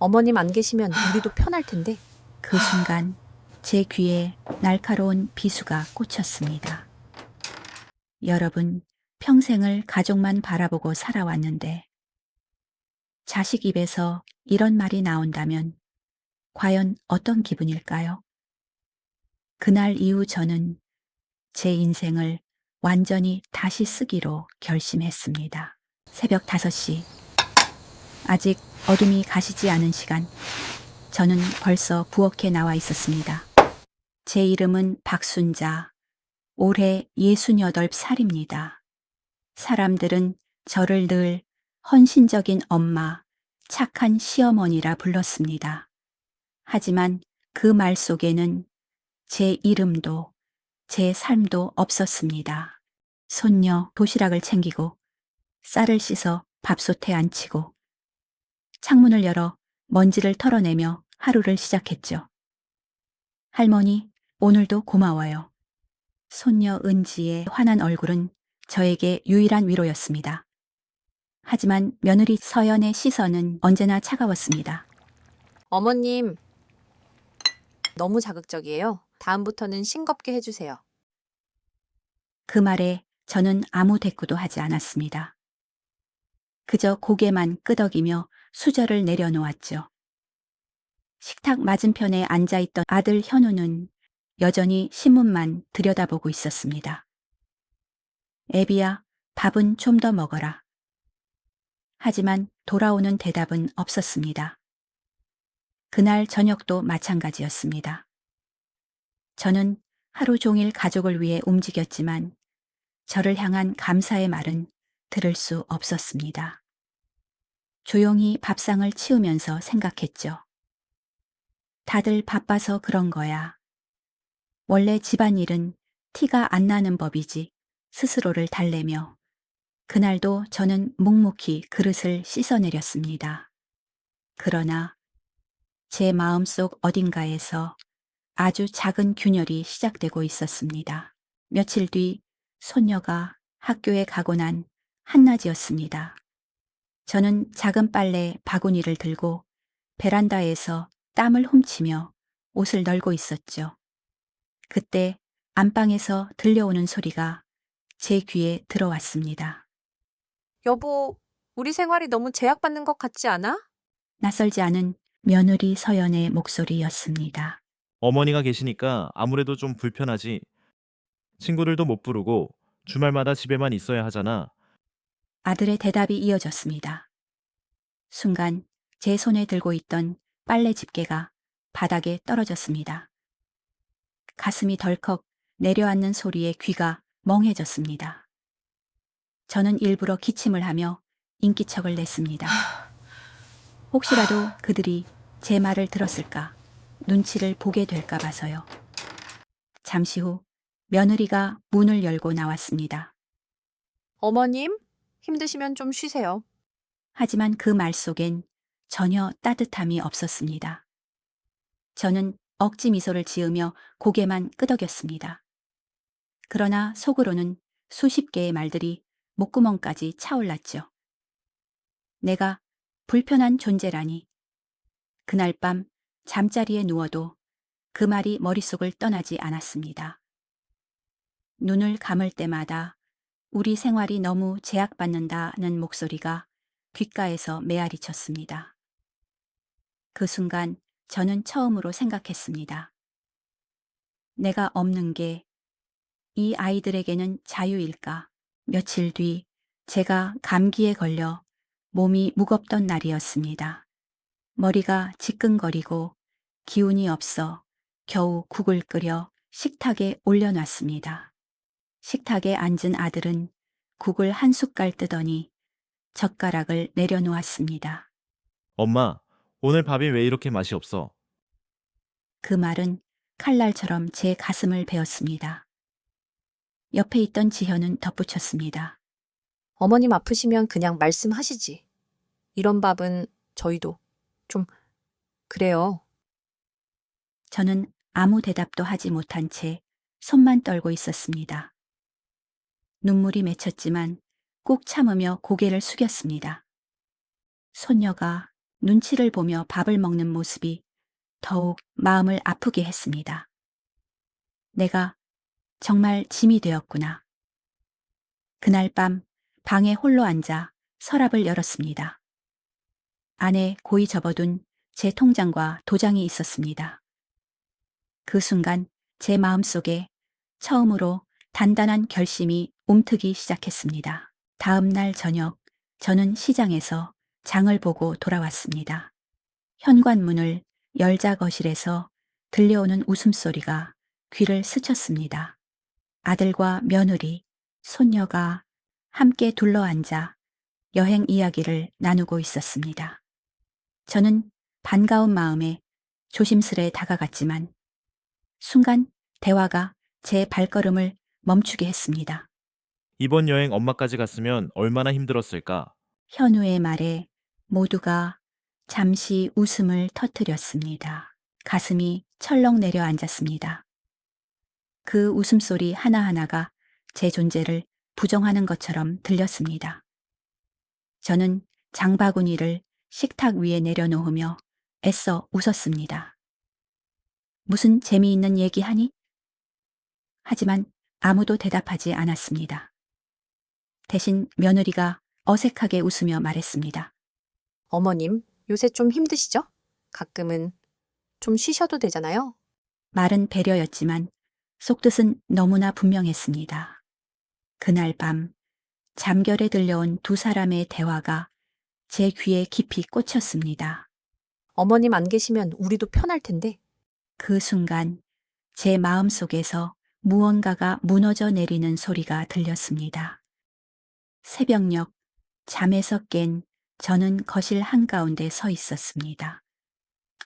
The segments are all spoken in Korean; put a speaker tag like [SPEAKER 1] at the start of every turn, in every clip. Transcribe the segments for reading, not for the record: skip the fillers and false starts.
[SPEAKER 1] 어머님 안 계시면 우리도 편할 텐데.
[SPEAKER 2] 그 순간 제 귀에 날카로운 비수가 꽂혔습니다. 여러분, 평생을 가족만 바라보고 살아왔는데 자식 입에서 이런 말이 나온다면 과연 어떤 기분일까요? 그날 이후 저는 제 인생을 완전히 다시 쓰기로 결심했습니다. 새벽 5시. 아직 어둠이 가시지 않은 시간. 저는 벌써 부엌에 나와 있었습니다. 제 이름은 박순자. 올해 68살입니다. 사람들은 저를 늘 헌신적인 엄마, 착한 시어머니라 불렀습니다. 하지만 그 말 속에는 제 이름도 제 삶도 없었습니다. 손녀 도시락을 챙기고 쌀을 씻어 밥솥에 앉히고 창문을 열어 먼지를 털어내며 하루를 시작했죠. 할머니, 오늘도 고마워요. 손녀 은지의 환한 얼굴은 저에게 유일한 위로였습니다. 하지만 며느리 서연의 시선은 언제나 차가웠습니다.
[SPEAKER 1] 어머님, 너무 자극적이에요. 다음부터는 싱겁게 해주세요.
[SPEAKER 2] 그 말에 저는 아무 대꾸도 하지 않았습니다. 그저 고개만 끄덕이며 수저를 내려놓았죠. 식탁 맞은편에 앉아있던 아들 현우는 여전히 신문만 들여다보고 있었습니다. 애비야, 밥은 좀 더 먹어라. 하지만 돌아오는 대답은 없었습니다. 그날 저녁도 마찬가지였습니다. 저는 하루 종일 가족을 위해 움직였지만 저를 향한 감사의 말은 들을 수 없었습니다. 조용히 밥상을 치우면서 생각했죠. 다들 바빠서 그런 거야. 원래 집안일은 티가 안 나는 법이지 스스로를 달래며 그날도 저는 묵묵히 그릇을 씻어내렸습니다. 그러나 제 마음속 어딘가에서 아주 작은 균열이 시작되고 있었습니다. 며칠 뒤 손녀가 학교에 가고 난 한낮이었습니다. 저는 작은 빨래 바구니를 들고 베란다에서 땀을 훔치며 옷을 널고 있었죠. 그때 안방에서 들려오는 소리가 제 귀에 들어왔습니다.
[SPEAKER 1] 여보, 우리 생활이 너무 제약받는 것 같지 않아?
[SPEAKER 2] 낯설지 않은 며느리 서연의 목소리였습니다.
[SPEAKER 3] 어머니가 계시니까 아무래도 좀 불편하지. 친구들도 못 부르고 주말마다 집에만 있어야 하잖아.
[SPEAKER 2] 아들의 대답이 이어졌습니다. 순간 제 손에 들고 있던 빨래 집게가 바닥에 떨어졌습니다. 가슴이 덜컥 내려앉는 소리에 귀가 멍해졌습니다. 저는 일부러 기침을 하며 인기척을 냈습니다. 혹시라도 그들이 제 말을 들었을까, 눈치를 보게 될까 봐서요. 잠시 후 며느리가 문을 열고 나왔습니다.
[SPEAKER 1] 어머님, 힘드시면 좀 쉬세요.
[SPEAKER 2] 하지만 그 말 속엔 전혀 따뜻함이 없었습니다. 저는 억지 미소를 지으며 고개만 끄덕였습니다. 그러나 속으로는 수십 개의 말들이 목구멍까지 차올랐죠. 내가 불편한 존재라니. 그날 밤 잠자리에 누워도 그 말이 머릿속을 떠나지 않았습니다. 눈을 감을 때마다 우리 생활이 너무 제약받는다는 목소리가 귓가에서 메아리 쳤습니다. 그 순간 저는 처음으로 생각했습니다. 내가 없는 게 이 아이들에게는 자유일까? 며칠 뒤 제가 감기에 걸려 몸이 무겁던 날이었습니다. 머리가 지끈거리고 기운이 없어 겨우 국을 끓여 식탁에 올려놨습니다. 식탁에 앉은 아들은 국을 한 숟갈 뜨더니 젓가락을 내려놓았습니다.
[SPEAKER 3] 엄마, 오늘 밥이 왜 이렇게 맛이 없어?
[SPEAKER 2] 그 말은 칼날처럼 제 가슴을 베었습니다. 옆에 있던 지현은 덧붙였습니다.
[SPEAKER 1] 어머님 아프시면 그냥 말씀하시지. 이런 밥은 저희도 좀 그래요.
[SPEAKER 2] 저는 아무 대답도 하지 못한 채 손만 떨고 있었습니다. 눈물이 맺혔지만 꾹 참으며 고개를 숙였습니다. 손녀가 눈치를 보며 밥을 먹는 모습이 더욱 마음을 아프게 했습니다. 내가 정말 짐이 되었구나. 그날 밤 방에 홀로 앉아 서랍을 열었습니다. 안에 고이 접어둔 제 통장과 도장이 있었습니다. 그 순간 제 마음속에 처음으로 단단한 결심이 움트기 시작했습니다. 다음 날 저녁 저는 시장에서 장을 보고 돌아왔습니다. 현관문을 열자 거실에서 들려오는 웃음소리가 귀를 스쳤습니다. 아들과 며느리, 손녀가 함께 둘러앉아 여행 이야기를 나누고 있었습니다. 저는 반가운 마음에 조심스레 다가갔지만 순간 대화가 제 발걸음을 멈추게 했습니다.
[SPEAKER 3] 이번 여행 엄마까지 갔으면 얼마나 힘들었을까?
[SPEAKER 2] 현우의 말에 모두가 잠시 웃음을 터뜨렸습니다. 가슴이 철렁 내려앉았습니다. 그 웃음소리 하나하나가 제 존재를 부정하는 것처럼 들렸습니다. 저는 장바구니를 식탁 위에 내려놓으며 애써 웃었습니다. 무슨 재미있는 얘기하니? 하지만 아무도 대답하지 않았습니다. 대신 며느리가 어색하게 웃으며 말했습니다.
[SPEAKER 1] 어머님, 요새 좀 힘드시죠? 가끔은 좀 쉬셔도 되잖아요.
[SPEAKER 2] 말은 배려였지만 속뜻은 너무나 분명했습니다. 그날 밤 잠결에 들려온 두 사람의 대화가 제 귀에 깊이 꽂혔습니다.
[SPEAKER 1] 어머님 안 계시면 우리도 편할 텐데.
[SPEAKER 2] 그 순간 제 마음속에서 무언가가 무너져 내리는 소리가 들렸습니다. 새벽녘 잠에서 깬 저는 거실 한가운데 서 있었습니다.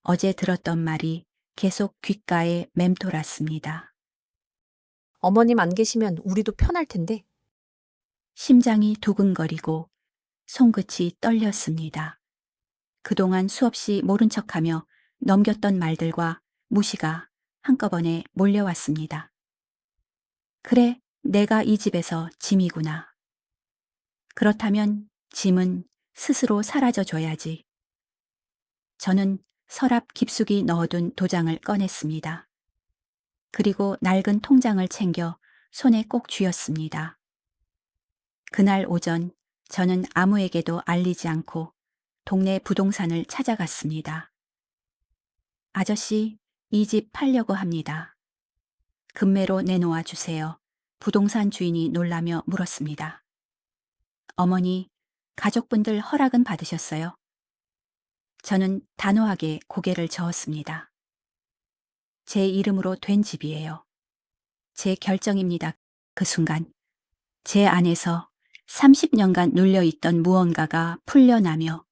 [SPEAKER 2] 어제 들었던 말이 계속 귓가에 맴돌았습니다.
[SPEAKER 1] 어머님 안 계시면 우리도 편할 텐데.
[SPEAKER 2] 심장이 두근거리고 손끝이 떨렸습니다. 그동안 수없이 모른 척하며 넘겼던 말들과 무시가 한꺼번에 몰려왔습니다. 그래, 내가 이 집에서 짐이구나. 그렇다면 짐은 스스로 사라져 줘야지. 저는 서랍 깊숙이 넣어둔 도장을 꺼냈습니다. 그리고 낡은 통장을 챙겨 손에 꼭 쥐었습니다. 그날 오전 저는 아무에게도 알리지 않고 동네 부동산을 찾아갔습니다. 아저씨, 이 집 팔려고 합니다. 금매로 내놓아 주세요. 부동산 주인이 놀라며 물었습니다. 어머니, 가족분들 허락은 받으셨어요? 저는 단호하게 고개를 저었습니다. 제 이름으로 된 집이에요. 제 결정입니다. 그 순간 제 안에서 30년간 눌려있던 무언가가 풀려나며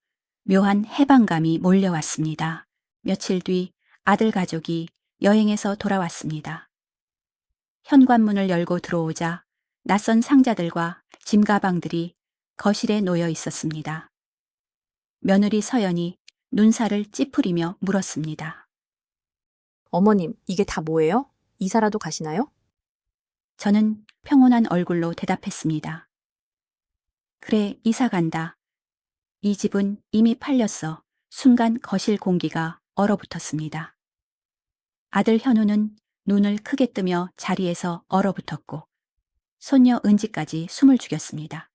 [SPEAKER 2] 묘한 해방감이 몰려왔습니다. 며칠 뒤 아들 가족이 여행에서 돌아왔습니다. 현관문을 열고 들어오자 낯선 상자들과 짐가방들이 거실에 놓여 있었습니다. 며느리 서연이 눈살을 찌푸리며 물었습니다.
[SPEAKER 1] 어머님, 이게 다 뭐예요? 이사라도 가시나요?
[SPEAKER 2] 저는 평온한 얼굴로 대답했습니다. 그래, 이사 간다. 이 집은 이미 팔렸어. 순간 거실 공기가 얼어붙었습니다. 아들 현우는 눈을 크게 뜨며 자리에서 얼어붙었고 손녀 은지까지 숨을 죽였습니다.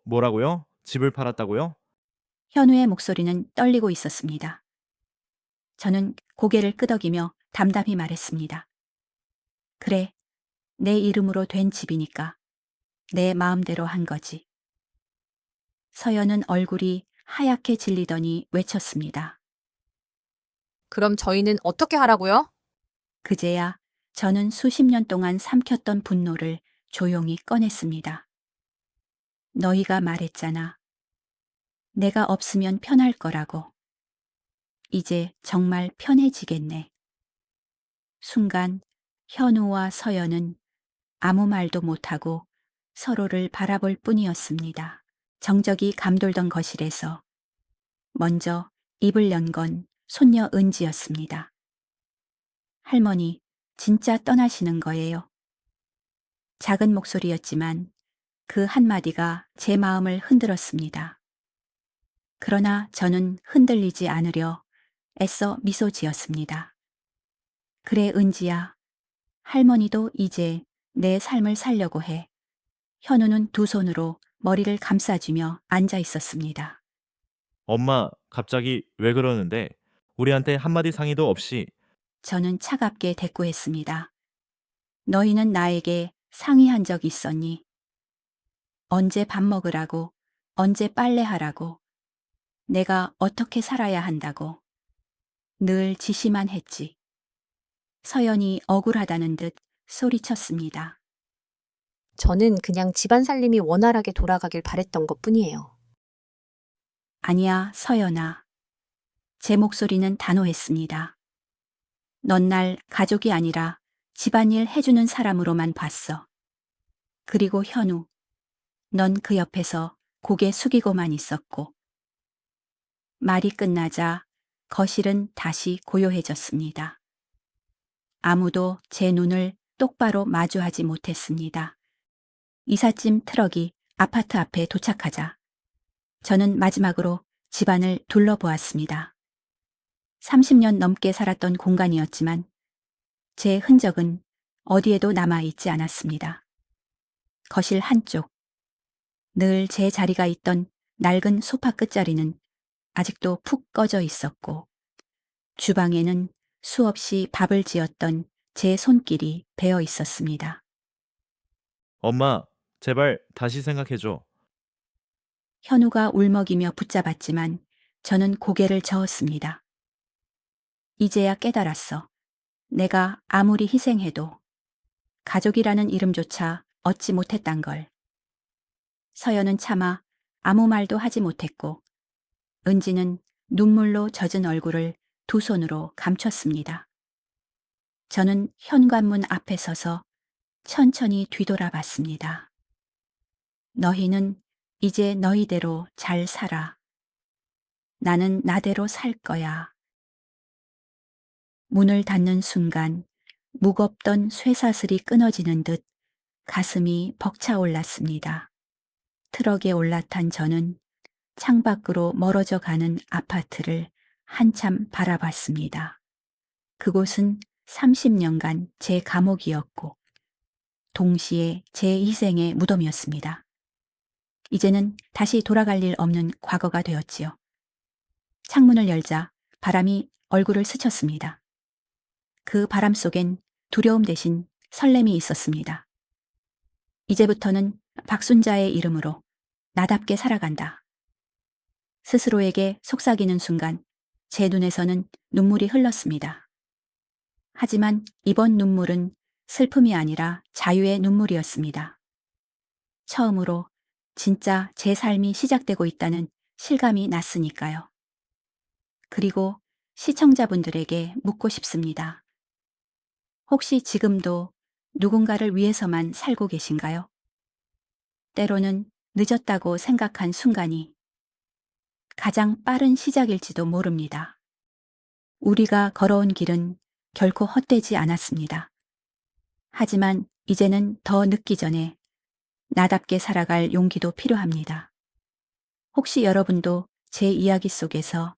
[SPEAKER 3] 뭐라고요? 집을 팔았다고요?
[SPEAKER 2] 현우의 목소리는 떨리고 있었습니다. 저는 고개를 끄덕이며 담담히 말했습니다. 그래, 내 이름으로 된 집이니까 내 마음대로 한 거지. 서연은 얼굴이 하얗게 질리더니 외쳤습니다.
[SPEAKER 1] 그럼 저희는 어떻게 하라고요?
[SPEAKER 2] 그제야 저는 수십 년 동안 삼켰던 분노를 조용히 꺼냈습니다. 너희가 말했잖아. 내가 없으면 편할 거라고. 이제 정말 편해지겠네. 순간 현우와 서연은 아무 말도 못하고 서로를 바라볼 뿐이었습니다. 정적이 감돌던 거실에서 먼저 입을 연 건 손녀 은지였습니다. 할머니, 진짜 떠나시는 거예요? 작은 목소리였지만 그 한마디가 제 마음을 흔들었습니다. 그러나 저는 흔들리지 않으려 애써 미소 지었습니다. 그래, 은지야. 할머니도 이제 내 삶을 살려고 해. 현우는 두 손으로 머리를 감싸주며 앉아 있었습니다.
[SPEAKER 3] 엄마, 갑자기 왜 그러는데? 우리한테 한마디 상의도 없이.
[SPEAKER 2] 저는 차갑게 대꾸했습니다. 너희는 나에게 상의한 적 있었니? 언제 밥 먹으라고, 언제 빨래하라고, 내가 어떻게 살아야 한다고. 늘 지시만 했지. 서연이 억울하다는 듯 소리쳤습니다.
[SPEAKER 1] 저는 그냥 집안 살림이 원활하게 돌아가길 바랬던 것뿐이에요.
[SPEAKER 2] 아니야, 서연아. 제 목소리는 단호했습니다. 넌 날 가족이 아니라 집안일 해주는 사람으로만 봤어. 그리고 현우, 넌 그 옆에서 고개 숙이고만 있었고. 말이 끝나자 거실은 다시 고요해졌습니다. 아무도 제 눈을 똑바로 마주하지 못했습니다. 이삿짐 트럭이 아파트 앞에 도착하자 저는 마지막으로 집안을 둘러보았습니다. 30년 넘게 살았던 공간이었지만 제 흔적은 어디에도 남아있지 않았습니다. 거실 한쪽, 늘 제 자리가 있던 낡은 소파 끝자리는 아직도 푹 꺼져 있었고, 주방에는 수없이 밥을 지었던 제 손길이 배어 있었습니다.
[SPEAKER 3] 엄마, 제발 다시 생각해줘.
[SPEAKER 2] 현우가 울먹이며 붙잡았지만 저는 고개를 저었습니다. 이제야 깨달았어. 내가 아무리 희생해도 가족이라는 이름조차 얻지 못했단 걸. 서연은 차마 아무 말도 하지 못했고, 은지는 눈물로 젖은 얼굴을 두 손으로 감췄습니다. 저는 현관문 앞에 서서 천천히 뒤돌아봤습니다. 너희는 이제 너희대로 잘 살아. 나는 나대로 살 거야. 문을 닫는 순간 무겁던 쇠사슬이 끊어지는 듯 가슴이 벅차올랐습니다. 트럭에 올라탄 저는 창밖으로 멀어져 가는 아파트를 한참 바라봤습니다. 그곳은 30년간 제 감옥이었고 동시에 제 희생의 무덤이었습니다. 이제는 다시 돌아갈 일 없는 과거가 되었지요. 창문을 열자 바람이 얼굴을 스쳤습니다. 그 바람 속엔 두려움 대신 설렘이 있었습니다. 이제부터는 박순자의 이름으로 나답게 살아간다. 스스로에게 속삭이는 순간 제 눈에서는 눈물이 흘렀습니다. 하지만 이번 눈물은 슬픔이 아니라 자유의 눈물이었습니다. 처음으로 진짜 제 삶이 시작되고 있다는 실감이 났으니까요. 그리고 시청자분들에게 묻고 싶습니다. 혹시 지금도 누군가를 위해서만 살고 계신가요? 때로는 늦었다고 생각한 순간이 가장 빠른 시작일지도 모릅니다. 우리가 걸어온 길은 결코 헛되지 않았습니다. 하지만 이제는 더 늦기 전에 나답게 살아갈 용기도 필요합니다. 혹시 여러분도 제 이야기 속에서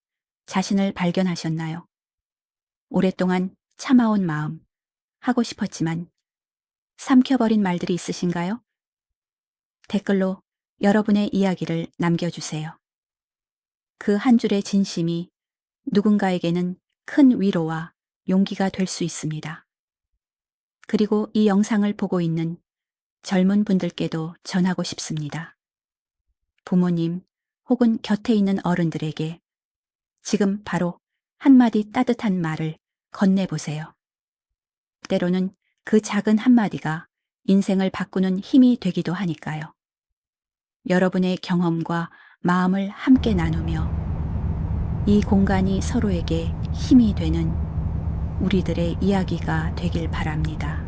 [SPEAKER 2] 자신을 발견하셨나요? 오랫동안 참아온 마음, 하고 싶었지만 삼켜버린 말들이 있으신가요? 댓글로 여러분의 이야기를 남겨주세요. 그 한 줄의 진심이 누군가에게는 큰 위로와 용기가 될 수 있습니다. 그리고 이 영상을 보고 있는 젊은 분들께도 전하고 싶습니다. 부모님 혹은 곁에 있는 어른들에게 지금 바로 한마디 따뜻한 말을 건네보세요. 때로는 그 작은 한마디가 인생을 바꾸는 힘이 되기도 하니까요. 여러분의 경험과 마음을 함께 나누며 이 공간이 서로에게 힘이 되는 우리들의 이야기가 되길 바랍니다.